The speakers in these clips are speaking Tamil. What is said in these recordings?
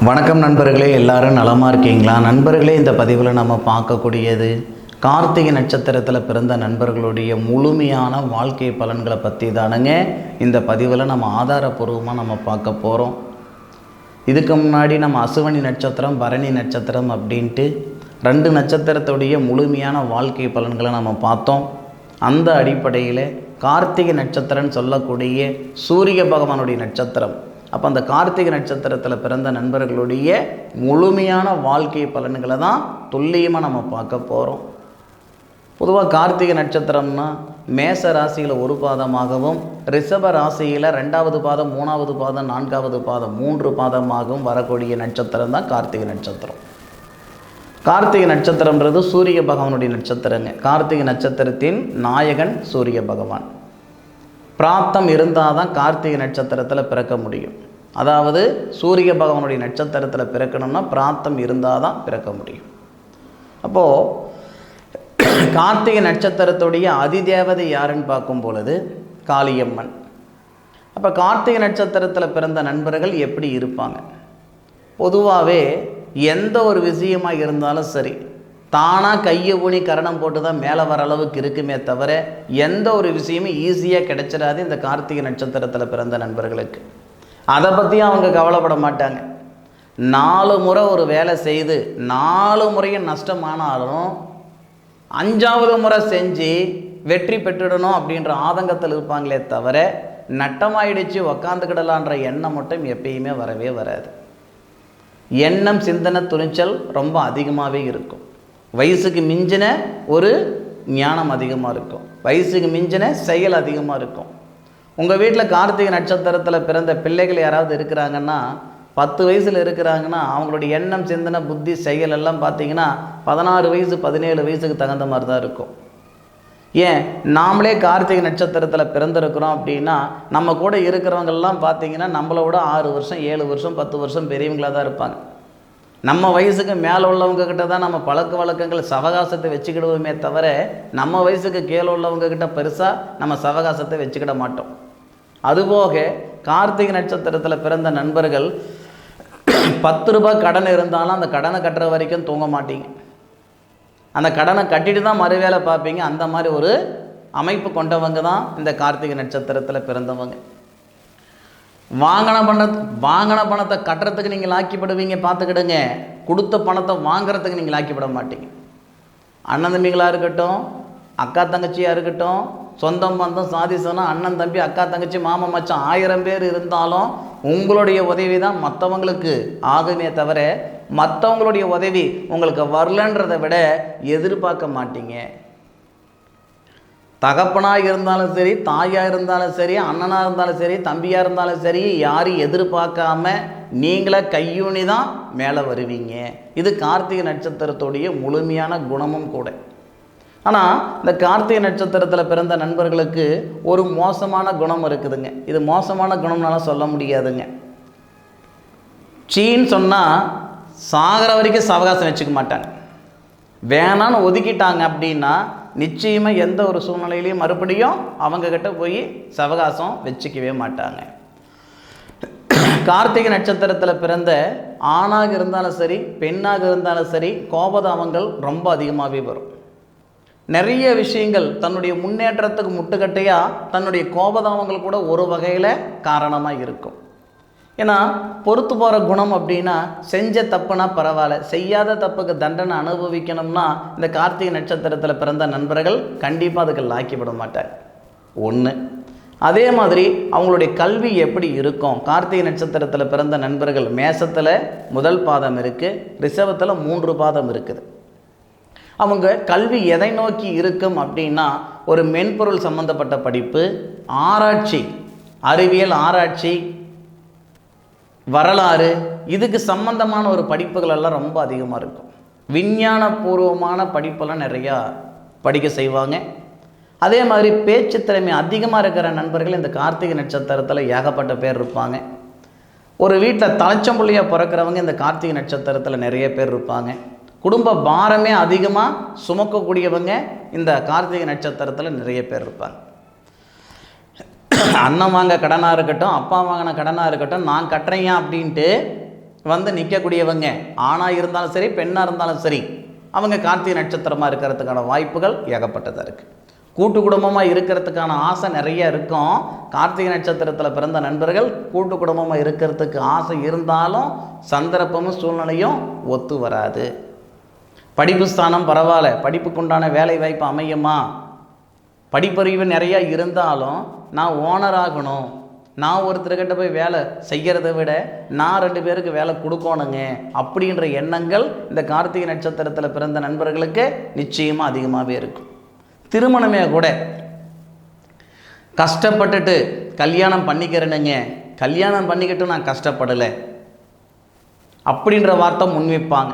வணக்கம் நண்பர்களே, எல்லாரும் நலமாக இருக்கீங்களா? நண்பர்களே, இந்த பதிவில் நம்ம பார்க்கக்கூடியது கார்த்திகை நட்சத்திரத்தில் பிறந்த நண்பர்களுடைய முழுமையான வாழ்க்கை பலன்களை பற்றி தானுங்க. இந்த பதிவில் நம்ம ஆதாரபூர்வமாக நம்ம பார்க்க போகிறோம். இதுக்கு முன்னாடி நம்ம அசுவனி நட்சத்திரம், பரணி நட்சத்திரம் அப்படின்ட்டு 2 நட்சத்திரத்துடைய முழுமையான வாழ்க்கை பலன்களை நம்ம பார்த்தோம். அந்த அடிப்படையில் கார்த்திகை நட்சத்திரம்னு சொல்லக்கூடிய சூரிய பகவானுடைய நட்சத்திரம். அப்போ அந்த கார்த்திகை நட்சத்திரத்தில் பிறந்த நண்பர்களுடைய முழுமையான வாழ்க்கை பலன்களை தான் துல்லியமாக நம்ம பார்க்க போகிறோம். பொதுவாக கார்த்திகை நட்சத்திரம்னா மேச ராசியில் ஒரு பாதமாகவும், ரிஷப ராசியில் 2வது பாதம், 3வது பாதம், 4வது பாதம் 3 பாதமாகவும் வரக்கூடிய நட்சத்திரம் தான் கார்த்திகை நட்சத்திரம். கார்த்திகை நட்சத்திரம்ன்றது சூரிய பகவானுடைய நட்சத்திரங்க. கார்த்திகை நட்சத்திரத்தின் நாயகன் சூரிய பகவான். பிராத்தம் இருந்தால் தான் கார்த்திகை நட்சத்திரத்தில் பிறக்க முடியும். அதாவது சூரிய பகவானுடைய நட்சத்திரத்தில் பிறக்கணும்னா பிராத்தம் இருந்தால் தான் பிறக்க முடியும். அப்போது கார்த்திகை நட்சத்திரத்துடைய அதிதேவதை யாருன்னு பார்க்கும் பொழுது காளியம்மன். அப்போ கார்த்திகை நட்சத்திரத்தில் பிறந்த நண்பர்கள் எப்படி இருப்பாங்க? பொதுவாகவே எந்த ஒரு விஷயமாக இருந்தாலும் சரி, தானாக கையை ஊனி கரணம் போட்டு தான் மேலே வர அளவுக்கு இருக்குமே தவிர எந்த ஒரு விஷயமும் ஈஸியாக கிடைச்சிடாது இந்த கார்த்திகை நட்சத்திரத்தில் பிறந்த நண்பர்களுக்கு. அதை பற்றியும் அவங்க கவலைப்பட மாட்டாங்க. 4 முறை ஒரு வேலை செய்து 4 முறையும் நஷ்டமானாலும் 5வது முறை செஞ்சு வெற்றி பெற்றுடணும் அப்படின்ற ஆதங்கத்தில் இருப்பாங்களே தவிர நட்டமாயிடுச்சு உக்காந்துக்கிடலான்ற எண்ணம் மட்டும் எப்பயுமே வரவே வராது. எண்ணம், சிந்தனை, துணிச்சல் ரொம்ப அதிகமாகவே இருக்கும். வயசுக்கு மிஞ்சின ஒரு ஞானம் அதிகமாக இருக்கும். வயசுக்கு மிஞ்சின செயல் அதிகமாக இருக்கும். உங்கள் வீட்டில் கார்த்திகை நட்சத்திரத்தில் பிறந்த பிள்ளைகள் யாராவது இருக்கிறாங்கன்னா, 10 வயசில் இருக்கிறாங்கன்னா அவங்களுடைய எண்ணம், சிந்தனை, புத்தி, செயல் எல்லாம் பார்த்தீங்கன்னா 16 வயசு 17 வயசுக்கு தகுந்த மாதிரி தான் இருக்கும். ஏன், நாமளே கார்த்திகை நட்சத்திரத்தில் பிறந்திருக்கிறோம் அப்படின்னா நம்ம கூட இருக்கிறவங்கெல்லாம் பார்த்தீங்கன்னா நம்மளோட 6 வருஷம் 7 வருஷம் 10 வருஷம் பெரியவங்களாக தான் இருப்பாங்க. நம்ம வயசுக்கு மேலே உள்ளவங்க கிட்ட தான் நம்ம பழக்க வழக்கங்கள் சவகாசத்தை வச்சுக்கிடுவோமே தவிர நம்ம வயசுக்கு கீழே உள்ளவங்க கிட்ட பெருசாக நம்ம சவகாசத்தை வச்சுக்கிட மாட்டோம். அதுபோக கார்த்திகை நட்சத்திரத்தில் பிறந்த நண்பர்கள் 10 ரூபாய் கடன் இருந்தாலும் அந்த கடனை கட்டுற வரைக்கும் தூங்க மாட்டீங்க. அந்த கடனை கட்டிட்டு தான் மறுவேளை பார்ப்பீங்க. அந்த மாதிரி ஒரு அமைப்பு கொண்டவங்க தான் இந்த கார்த்திகை நட்சத்திரத்தில் பிறந்தவங்க. வாங்கின பணத்தை கட்டுறதுக்கு நீங்கள் லாக்கிப்படுவீங்க, பார்த்துக்கிடுங்க. கொடுத்த பணத்தை வாங்குறதுக்கு நீங்கள் லாக்கிப்பட மாட்டீங்க. அண்ணன் தம்பிகளாக இருக்கட்டும், அக்கா தங்கச்சியாக இருக்கட்டும், சொந்தம் பந்தம் சாதி சொன்னால் அண்ணன் தம்பி அக்கா தங்கச்சி மாமன் மச்சான் 1000 பேர் இருந்தாலும் உங்களுடைய உதவி தான் மற்றவங்களுக்கு ஆகுமே தவிர மற்றவங்களுடைய உதவி உங்களுக்கு வரலன்றதை விட எதிர்பார்க்க மாட்டீங்க. தகப்பனாக இருந்தாலும் சரி, தாயாக இருந்தாலும் சரி, அண்ணனாக இருந்தாலும் சரி, தம்பியாக இருந்தாலும் சரி, யாரையும் எதிர்பார்க்காம நீங்களே கையூனி தான் மேலே வருவீங்க. இது கார்த்திகை நட்சத்திரத்துடைய முழுமையான குணமும் கூட. ஆனால் இந்த கார்த்திகை நட்சத்திரத்தில் பிறந்த நண்பர்களுக்கு ஒரு மோசமான குணம் இருக்குதுங்க. இது மோசமான குணம்னால சொல்ல முடியாதுங்க. சீன்னு சொன்னால் சாகிற வரைக்கும் சவகாசம் வச்சுக்க மாட்டாங்க. வேணான்னு ஒதுக்கிட்டாங்க அப்படின்னா நிச்சயமாக எந்த ஒரு சூழ்நிலையிலையும் மறுபடியும் அவங்கக்கிட்ட போய் சவகாசம் வச்சுக்கவே மாட்டாங்க. கார்த்திகை நட்சத்திரத்தில் பிறந்த ஆணாக இருந்தாலும் சரி, பெண்ணாக இருந்தாலும் சரி, கோபதாபங்கள் ரொம்ப அதிகமாகவே வரும். நிறைய விஷயங்கள் தன்னுடைய முன்னேற்றத்துக்கு முட்டுக்கட்டையாக தன்னுடைய கோபதாபங்கள் கூட ஒரு வகையில் காரணமாக இருக்கும். ஏன்னா பொறுத்து போகிற குணம் அப்படின்னா செஞ்ச தப்புனா பரவாயில்ல, செய்யாத தப்புக்கு தண்டனை அனுபவிக்கணும்னா இந்த கார்த்திகை நட்சத்திரத்தில் பிறந்த நண்பர்கள் கண்டிப்பாக அதுக்கு லாக்கிவிட மாட்டாங்க. ஒன்று. அதே மாதிரி அவங்களுடைய கல்வி எப்படி இருக்கும்? கார்த்திகை நட்சத்திரத்தில் பிறந்த நண்பர்கள் மேசத்தில் 1 பாதம் இருக்குது, ரிஷபத்தில் 3 பாதம் இருக்குது. அவங்க கல்வி எதை நோக்கி இருக்கும் அப்படின்னா ஒரு மென்பொருள் சம்பந்தப்பட்ட படிப்பு, ஆராய்ச்சி, அறிவியல் ஆராய்ச்சி, வரலாறு, இதுக்கு சம்பந்தமான ஒரு படிப்புகள் எல்லாம் ரொம்ப அதிகமாக இருக்கும். விஞ்ஞான பூர்வமான படிப்பெல்லாம் நிறையா படிக்க செய்வாங்க. அதே மாதிரி பேச்சு திறமை அதிகமாக இருக்கிற நண்பர்கள் இந்த கார்த்திகை நட்சத்திரத்தில் ஏகப்பட்ட பேர் இருப்பாங்க. ஒரு வீட்டில் தலைச்சம்புள்ளியாக பிறக்கிறவங்க இந்த கார்த்திகை நட்சத்திரத்தில் நிறைய பேர் இருப்பாங்க. குடும்ப பாரமே அதிகமாக சுமக்கக்கூடியவங்க இந்த கார்த்திகை நட்சத்திரத்தில் நிறைய பேர் இருப்பாங்க. அண்ணன் வாங்க கடனாக இருக்கட்டும், அப்பா வாங்கின கடனாக இருக்கட்டும், நான் கட்டுறேன் அப்படின்ட்டு வந்து நிற்கக்கூடியவங்க ஆணாக இருந்தாலும் சரி பெண்ணாக இருந்தாலும் சரி அவங்க கார்த்திகை நட்சத்திரமாக இருக்கிறதுக்கான வாய்ப்புகள் ஏகப்பட்டதாக இருக்குது. கூட்டு குடும்பமாக இருக்கிறதுக்கான ஆசை நிறைய இருக்கும். கார்த்திகை நட்சத்திரத்தில் பிறந்த நண்பர்கள் கூட்டு குடும்பமாக இருக்கிறதுக்கு ஆசை இருந்தாலும் சந்தர்ப்பமும் சூழ்நிலையும் ஒத்து வராது. படிப்பு ஸ்தானம் பரவாயில்ல, படிப்புக்குண்டான வேலை வாய்ப்பு அமையுமா, படிப்பறிவு நிறையா இருந்தாலும் நான் ஓனர் ஆகணும், நான் ஒருத்தர்கிட்ட போய் வேலை செய்கிறத விட நான் 2 பேருக்கு வேலை கொடுக்கணுங்க அப்படின்ற எண்ணங்கள் இந்த கார்த்திகை நட்சத்திரத்தில் பிறந்த நண்பர்களுக்கு நிச்சயமாக அதிகமாகவே இருக்கும். திருமணமே கூட கஷ்டப்பட்டுட்டு கல்யாணம் பண்ணிக்கிறேனுங்க, கல்யாணம் பண்ணிக்கிட்டு நான் கஷ்டப்படலை அப்படின்ற வார்த்தை முன்வைப்பாங்க.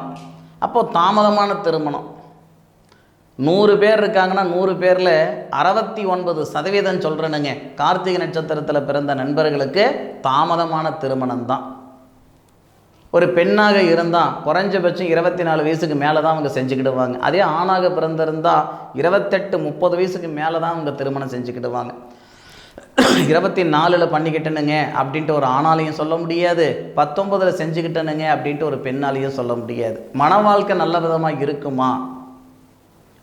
அப்போது தாமதமான திருமணம். 100 பேர் இருக்காங்கன்னா 100 பேரில் 69% சொல்கிறேனுங்க கார்த்திகை நட்சத்திரத்தில் பிறந்த நண்பர்களுக்கு தாமதமான திருமணம் தான். ஒரு பெண்ணாக இருந்தால் குறைஞ்சபட்சம் 24 வயசுக்கு மேலே தான் அவங்க செஞ்சுக்கிடுவாங்க. அதே ஆணாக பிறந்திருந்தால் 28-30 வயசுக்கு மேலே தான் அவங்க திருமணம் செஞ்சுக்கிடுவாங்க. 24 பண்ணிக்கிட்டேனுங்க அப்படின்ட்டு ஒரு ஆணாலையும் சொல்ல முடியாது, 19 செஞ்சுக்கிட்டேனுங்க அப்படின்ட்டு ஒரு பெண்ணாலையும் சொல்ல முடியாது. மன வாழ்க்கை நல்ல விதமாக இருக்குமா?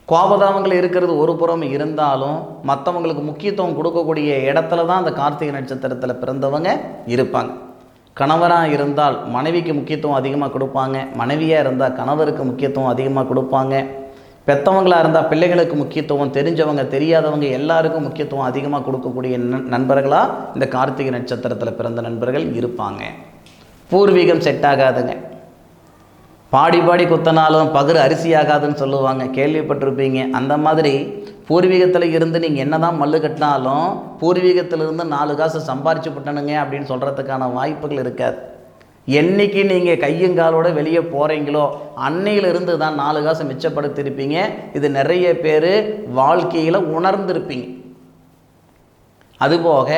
கோபதாபங்கள் இருக்கிறது ஒரு புறம் இருந்தாலும் மற்றவங்களுக்கு முக்கியத்துவம் கொடுக்கக்கூடிய இடத்துல தான் அந்த கார்த்திகை நட்சத்திரத்தில் பிறந்தவங்க இருப்பாங்க. கணவராக இருந்தால் மனைவிக்கு முக்கியத்துவம் அதிகமாக கொடுப்பாங்க, மனைவியாக இருந்தால் கணவருக்கு முக்கியத்துவம் அதிகமாக கொடுப்பாங்க, பெற்றவங்களாக இருந்தால் பிள்ளைகளுக்கு முக்கியத்துவம், தெரிஞ்சவங்க தெரியாதவங்க எல்லாருக்கும் முக்கியத்துவம் அதிகமாக கொடுக்கக்கூடிய நண்பர்களாக இந்த கார்த்திகை நட்சத்திரத்தில் பிறந்த நண்பர்கள் இருப்பாங்க. பூர்வீகம் செட் ஆகாதுங்க. பாடி பாடி குத்தினாலும் பகிர் அரிசி ஆகாதுன்னு சொல்லுவாங்க, கேள்விப்பட்டிருப்பீங்க. அந்த மாதிரி பூர்வீகத்தில் இருந்து நீங்கள் என்ன தான் மல்லு கட்டினாலும் பூர்வீகத்திலிருந்து 4 காசு சம்பாரிச்சு விட்டணுங்க அப்படின்னு சொல்கிறதுக்கான வாய்ப்புகள் இருக்காது. என்றைக்கு நீங்கள் கையங்காலோடு வெளியே போகிறீங்களோ அன்னையிலிருந்து தான் 4 காசு மிச்சப்படுத்தியிருப்பீங்க. இது நிறைய பேர் வாழ்க்கையில் உணர்ந்திருப்பீங்க. அதுபோக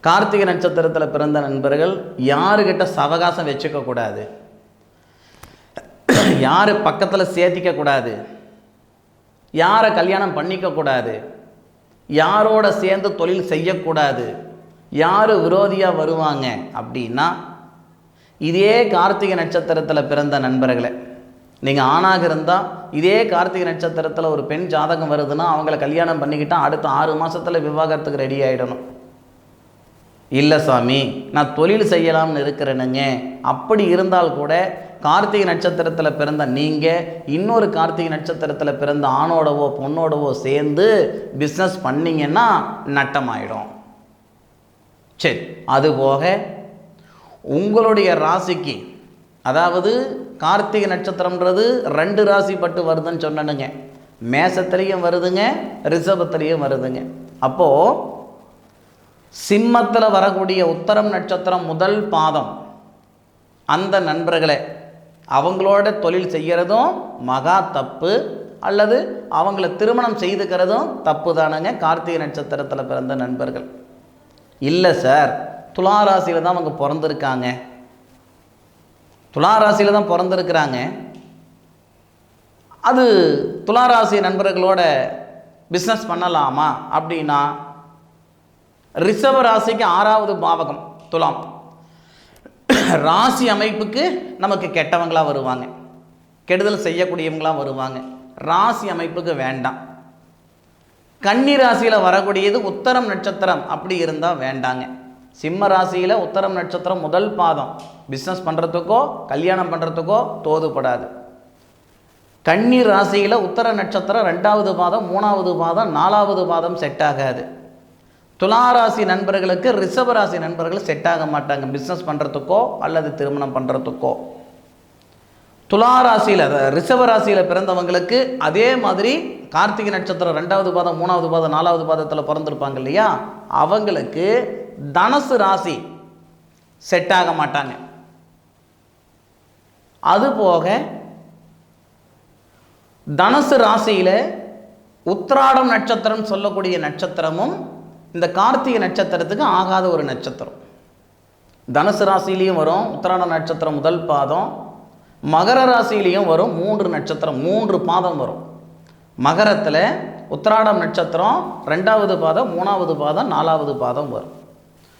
கார்த்திகை நட்சத்திரத்தில் பிறந்த நண்பர்கள் யாருக்கிட்ட சவகாசம் வச்சுக்கக்கூடாது, யார் பக்கத்தில் சேர்த்திக்கக்கூடாது, யாரை கல்யாணம் பண்ணிக்கக்கூடாது, யாரோட சேர்ந்து தொழில் செய்யக்கூடாது, யார் விரோதியாக வருவாங்க அப்படின்னா இதே கார்த்திகை நட்சத்திரத்தில் பிறந்த நண்பர்களை நீங்கள் ஆணாக இருந்தால் இதே கார்த்திகை நட்சத்திரத்தில் ஒரு பெண் ஜாதகம் வருதுன்னா அவங்கள கல்யாணம் பண்ணிக்கிட்டால் அடுத்த 6 மாதத்தில் விவாகரத்துக்கு ரெடி ஆகிடணும். இல்லை சாமி நான் தொழில் செய்யலாம்னு இருக்கிறேனுங்க, அப்படி இருந்தால் கூட கார்த்திகை நட்சத்திரத்தில் பிறந்த நீங்கள் இன்னொரு கார்த்திகை நட்சத்திரத்தில் பிறந்த ஆணோடவோ பொண்ணோடவோ சேர்ந்து பிஸ்னஸ் பண்ணிங்கன்னா நட்டமாயிடும். சரி, அதுபோக உங்களுடைய ராசிக்கு, அதாவது கார்த்திகை நட்சத்திரம்ன்றது 2 ராசி பட்டு வருதுன்னு சொன்னனுங்க. மேசத்துலேயும் வருதுங்க, ரிஷபத்துலேயும் வருதுங்க. அப்போது சிம்மத்தில் வரக்கூடிய உத்தரம் நட்சத்திரம் முதல் பாதம் அந்த நண்பர்களை அவங்களோட தொழில் செய்கிறதும் மகா தப்பு, அல்லது அவங்கள திருமணம் செய்துக்கிறதும் தப்பு தானுங்க கார்த்திகை நட்சத்திரத்தில் பிறந்த நண்பர்கள். இல்லை சார் துளாராசியில் தான் அவங்க பிறந்திருக்காங்க, துளாராசியில் தான் பிறந்திருக்கிறாங்க, அது துளாராசி நண்பர்களோட பிஸ்னஸ் பண்ணலாமா அப்படின்னா ரிஷப ராசிக்கு 6வது பாவகம் துலாம் ராசி அமைப்புக்கு நமக்கு கெட்டவங்களாக வருவாங்க, கெடுதல் செய்யக்கூடியவங்களாக வருவாங்க. ராசி அமைப்புக்கு வேண்டாம். கன்னி ராசியில் வரக்கூடியது உத்தரம் நட்சத்திரம் அப்படி இருந்தால் வேண்டாங்க. சிம்ம ராசியில் உத்தரம் நட்சத்திரம் முதல் பாதம் பிஸ்னஸ் பண்ணுறதுக்கோ கல்யாணம் பண்ணுறதுக்கோ தோதுப்படாது. கன்னி ராசியில் உத்தர நட்சத்திரம் 2வது பாதம் 3வது பாதம் 4வது பாதம் செட் ஆகாது. துளாராசி நண்பர்களுக்கு ரிஷபராசி நண்பர்கள் செட் ஆக மாட்டாங்க பிஸ்னஸ் பண்ணுறதுக்கோ அல்லது திருமணம் பண்ணுறதுக்கோ. துளாராசியில் ரிஷபராசியில் பிறந்தவங்களுக்கு அதே மாதிரி கார்த்திகை நட்சத்திரம் 2வது பாதம் 3வது பாதம் 4வது பாதத்தில் பிறந்திருப்பாங்க இல்லையா, அவங்களுக்கு தனுசு ராசி செட் ஆக மாட்டாங்க. அதுபோக தனுசு ராசியில் உத்திராடம் நட்சத்திரம் சொல்லக்கூடிய நட்சத்திரமும் இந்த கார்த்திகை நட்சத்திரத்துக்கு ஆகாத ஒரு நட்சத்திரம். தனுசு ராசியிலையும் வரும் உத்திராட நட்சத்திரம் முதல் பாதம், மகர ராசியிலையும் வரும் 3 நட்சத்திரம் 3 பாதம் வரும். மகரத்தில் உத்திராடம் நட்சத்திரம் 2வது பாதம் 3வது பாதம் 4வது பாதம் வரும்.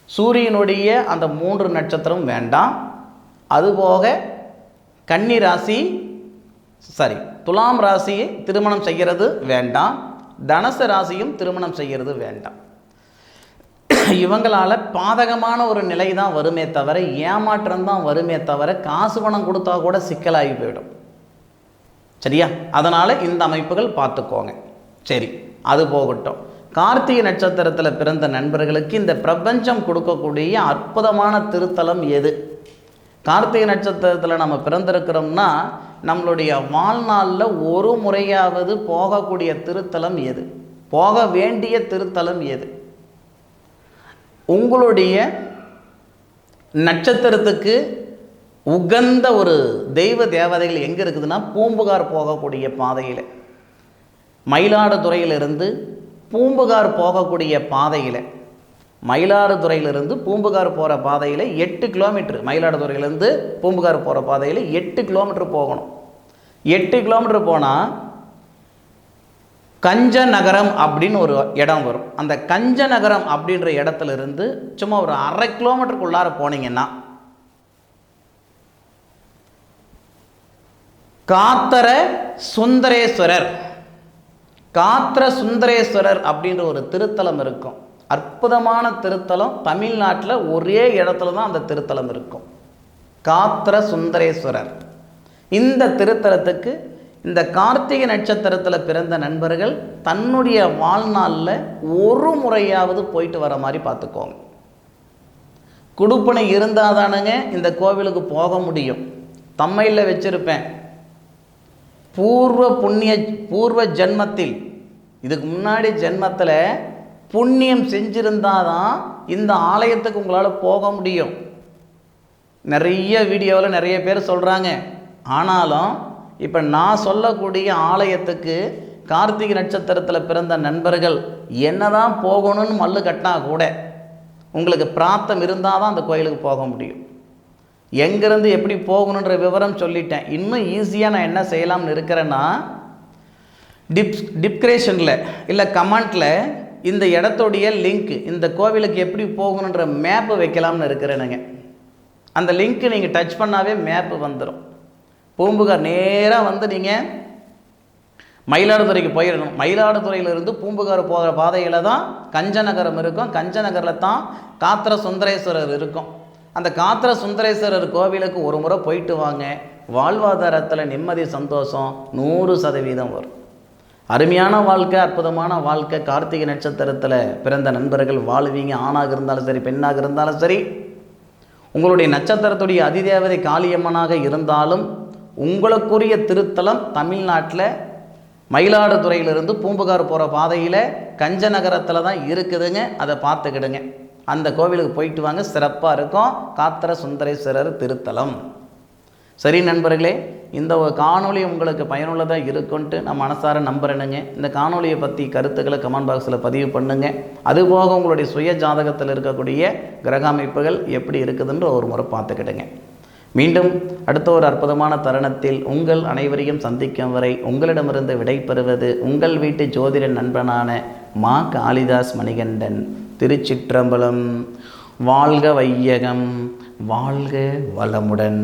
சூரியனுடைய அந்த 3 நட்சத்திரம் வேண்டாம். அதுபோக கன்னி ராசி துலாம் ராசியை திருமணம் செய்கிறது வேண்டாம், தனுசு ராசியும் திருமணம் செய்கிறது வேண்டாம். இவங்களால் பாதகமான ஒரு நிலை தான் வருமே தவிர, ஏமாற்றம் தான் வருமே தவிர, காசு பணம் கொடுத்தா கூட சிக்கலாகி போயிடும். சரியா? அதனால் இந்த அமைப்புகள் பார்த்துக்கோங்க. சரி, அது போகட்டும். கார்த்திகை நட்சத்திரத்தில் பிறந்த நண்பர்களுக்கு இந்த பிரபஞ்சம் கொடுக்கக்கூடிய அற்புதமான திருத்தலம் எது? கார்த்திகை நட்சத்திரத்தில் நம்ம பிறந்திருக்கிறோம்னா நம்மளுடைய வாழ்நாளில் ஒரு முறையாவது போகக்கூடிய திருத்தலம் எது? போக வேண்டிய திருத்தலம் எது? உங்களுடைய நட்சத்திரத்துக்கு உகந்த ஒரு தெய்வ தேவதைகள் எங்கே இருக்குதுன்னா, பூம்புகார் போகக்கூடிய பாதையில், மயிலாடுதுறையிலிருந்து பூம்புகார் போகக்கூடிய பாதையில், மயிலாடுதுறையிலிருந்து பூம்புகார் போகிற பாதையில் 8 கிலோமீட்டர், மயிலாடுதுறையிலேருந்து பூம்புகார் போகிற பாதையில் 8 கிலோமீட்டர் போகணும். 8 கிலோமீட்டர் போனால் கஞ்சநகரம் அப்படின்னு ஒரு இடம் வரும். அந்த கஞ்சநகரம் அப்படின்ற இடத்துல இருந்து சும்மா ஒரு 1/2 கிலோமீட்டருக்குள்ளார போனீங்கன்னா காத்திர சுந்தரேஸ்வரர் அப்படின்ற ஒரு திருத்தலம் இருக்கும். அற்புதமான திருத்தலம். தமிழ்நாட்டில் ஒரே இடத்துல தான் அந்த திருத்தலம் இருக்கும், காத்திர சுந்தரேஸ்வரர். இந்த திருத்தலத்துக்கு இந்த கார்த்திகை நட்சத்திரத்தில் பிறந்த நண்பர்கள் தன்னுடைய வாழ்நாளில் ஒரு முறையாவது போயிட்டு வர மாதிரி பார்த்துக்கோங்க. குடுப்பனை இருந்தால் தானுங்க இந்த கோவிலுக்கு போக முடியும். தம்மையில் வச்சிருப்பேன், பூர்வ ஜென்மத்தில், இதுக்கு முன்னாடி ஜென்மத்தில் புண்ணியம் செஞ்சிருந்தால் தான் இந்த ஆலயத்துக்கு உங்களால் போக முடியும். நிறைய வீடியோவில் நிறைய பேர் சொல்கிறாங்க. ஆனாலும் இப்போ நான் சொல்லக்கூடிய ஆலயத்துக்கு கார்த்திகை நட்சத்திரத்தில் பிறந்த நண்பர்கள் என்னதான் போகணும்னு மல்லு கட்டினா கூட உங்களுக்கு பிரார்த்தம் இருந்தால் தான் அந்த கோயிலுக்கு போக முடியும். எங்கேருந்து எப்படி போகணுன்ற விவரம் சொல்லிட்டேன். இன்னும் ஈஸியாக நான் என்ன செய்யலாம்னு இருக்கிறேன்னா, டிஸ்கிரிப்ஷனில் இல்லை கமெண்ட்டில் இந்த இடத்துடைய லிங்க், இந்த கோவிலுக்கு எப்படி போகணுன்ற மேப்பு வைக்கலாம்னு இருக்கிறேனுங்க. அந்த லிங்க்கு நீங்கள் டச் பண்ணாவே மேப்பு வந்துடும். பூம்புகார் நேராக வந்து நீங்கள் மயிலாடுதுறைக்கு போயிடணும். மயிலாடுதுறையிலிருந்து பூம்புகார் போகிற பாதையில் தான் கஞ்சநகரம் இருக்கும். கஞ்சநகரில் தான் காத்திர சுந்தரேஸ்வரர் இருக்கும். அந்த காத்திர சுந்தரேஸ்வரர் கோவிலுக்கு ஒரு முறை போயிட்டு வாங்க. வாழ்வாதாரத்தில் நிம்மதி, சந்தோஷம் 100% வரும். அருமையான வாழ்க்கை, அற்புதமான வாழ்க்கை கார்த்திகை நட்சத்திரத்தில் பிறந்த நண்பர்கள் வாழ்வீங்க. ஆணாக இருந்தாலும் சரி, பெண்ணாக இருந்தாலும் சரி. உங்களுடைய நட்சத்திரத்துடைய அதிதேவதை காளியம்மனாக இருந்தாலும் உங்களுக்குரிய திருத்தலம் தமிழ்நாட்டில் மயிலாடுதுறையிலிருந்து பூம்புகார் போகிற பாதையில் கஞ்சநகரத்தில் தான் இருக்குதுங்க. அதை பார்த்துக்கிடுங்க. அந்த கோவிலுக்கு போயிட்டு வாங்க, சிறப்பாக இருக்கும். காத்திர சுந்தரேஸ்வரர் திருத்தலம். சரி நண்பர்களே, இந்த ஒரு காணொளி உங்களுக்கு பயனுள்ளதாக இருக்குன்ட்டு நான் மனசார நம்புறேனுங்க. இந்த காணொலியை பற்றி கருத்துக்களை கமெண்ட் பாக்ஸில் பதிவு பண்ணுங்கள். அதுபோக உங்களுடைய சுய ஜாதகத்தில் இருக்கக்கூடிய கிரக அமைப்புகள் எப்படி இருக்குதுன்ற ஒரு முறை பார்த்துக்கிடுங்க. மீண்டும் அடுத்த ஒரு அற்புதமான தருணத்தில் உங்கள் அனைவரையும் சந்திக்கும் வரை உங்களிடமிருந்து விடைபெறுவது உங்கள் வீட்டு ஜோதிட நண்பனான மா காளிதாஸ் மணிகண்டன். திருச்சிற்றம்பலம். வாழ்க வையகம், வாழ்க வளமுடன்.